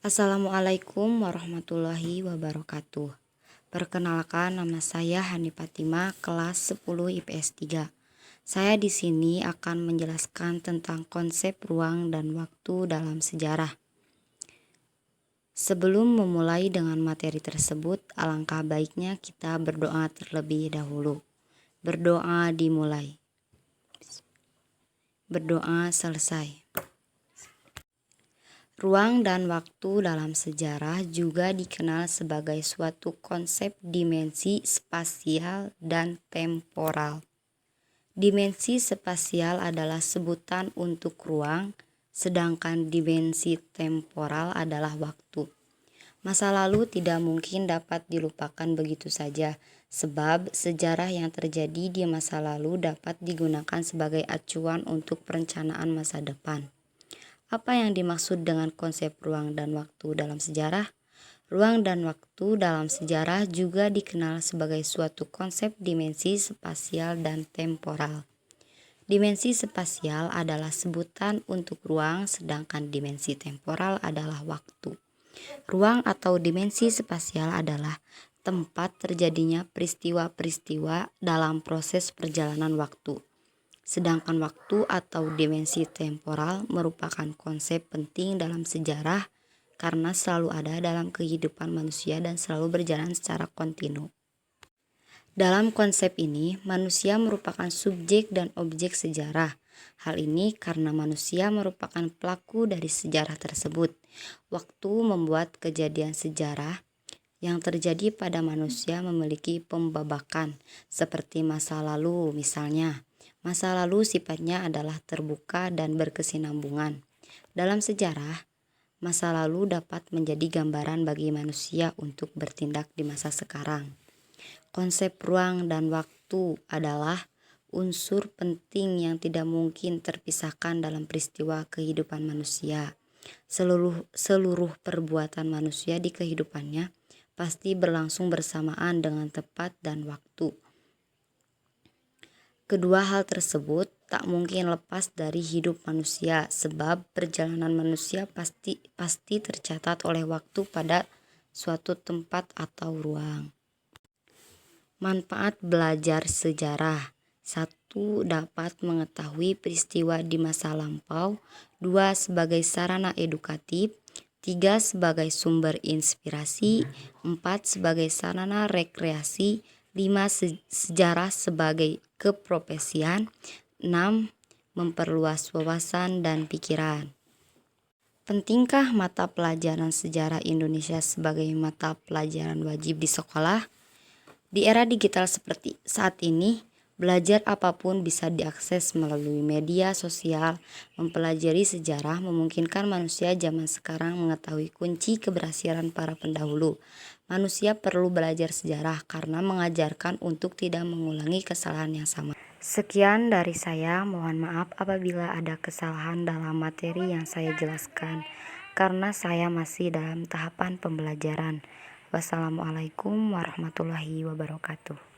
Assalamualaikum warahmatullahi wabarakatuh. Perkenalkan, nama saya Hani Fatima, kelas 10 IPS 3. Saya di sini akan menjelaskan tentang konsep ruang dan waktu dalam sejarah. Sebelum memulai dengan materi tersebut, alangkah baiknya kita berdoa terlebih dahulu. Berdoa dimulai. Berdoa selesai. Ruang dan waktu dalam sejarah juga dikenal sebagai suatu konsep dimensi spasial dan temporal. Dimensi spasial adalah sebutan untuk ruang, sedangkan dimensi temporal adalah waktu. Masa lalu tidak mungkin dapat dilupakan begitu saja, sebab sejarah yang terjadi di masa lalu dapat digunakan sebagai acuan untuk perencanaan masa depan. Apa yang dimaksud dengan konsep ruang dan waktu dalam sejarah? Ruang dan waktu dalam sejarah juga dikenal sebagai suatu konsep dimensi spasial dan temporal. Dimensi spasial adalah sebutan untuk ruang, sedangkan dimensi temporal adalah waktu. Ruang atau dimensi spasial adalah tempat terjadinya peristiwa-peristiwa dalam proses perjalanan waktu. Sedangkan waktu atau dimensi temporal merupakan konsep penting dalam sejarah karena selalu ada dalam kehidupan manusia dan selalu berjalan secara kontinu. Dalam konsep ini, manusia merupakan subjek dan objek sejarah. Hal ini karena manusia merupakan pelaku dari sejarah tersebut. Waktu membuat kejadian sejarah yang terjadi pada manusia memiliki pembabakan, seperti masa lalu misalnya. Masa lalu sifatnya adalah terbuka dan berkesinambungan. Dalam sejarah, masa lalu dapat menjadi gambaran bagi manusia untuk bertindak di masa sekarang. Konsep ruang dan waktu adalah unsur penting yang tidak mungkin terpisahkan dalam peristiwa kehidupan manusia. Seluruh perbuatan manusia di kehidupannya pasti berlangsung bersamaan dengan tepat dan waktu. Kedua hal tersebut tak mungkin lepas dari hidup manusia, sebab perjalanan manusia pasti tercatat oleh waktu pada suatu tempat atau ruang. Manfaat belajar sejarah: 1. Dapat mengetahui peristiwa di masa lampau. 2. Sebagai sarana edukatif. 3. Sebagai sumber inspirasi. 4. Sebagai sarana rekreasi. 5. Sejarah sebagai keprofesian. 6. Memperluas wawasan dan pikiran. Pentingkah mata pelajaran sejarah Indonesia sebagai mata pelajaran wajib di sekolah? Di era digital seperti saat ini, belajar apapun bisa diakses melalui media sosial. Mempelajari sejarah memungkinkan manusia zaman sekarang mengetahui kunci keberhasilan para pendahulu. Manusia perlu belajar sejarah karena mengajarkan untuk tidak mengulangi kesalahan yang sama. Sekian dari saya, mohon maaf apabila ada kesalahan dalam materi yang saya jelaskan, karena saya masih dalam tahapan pembelajaran. Wassalamualaikum warahmatullahi wabarakatuh.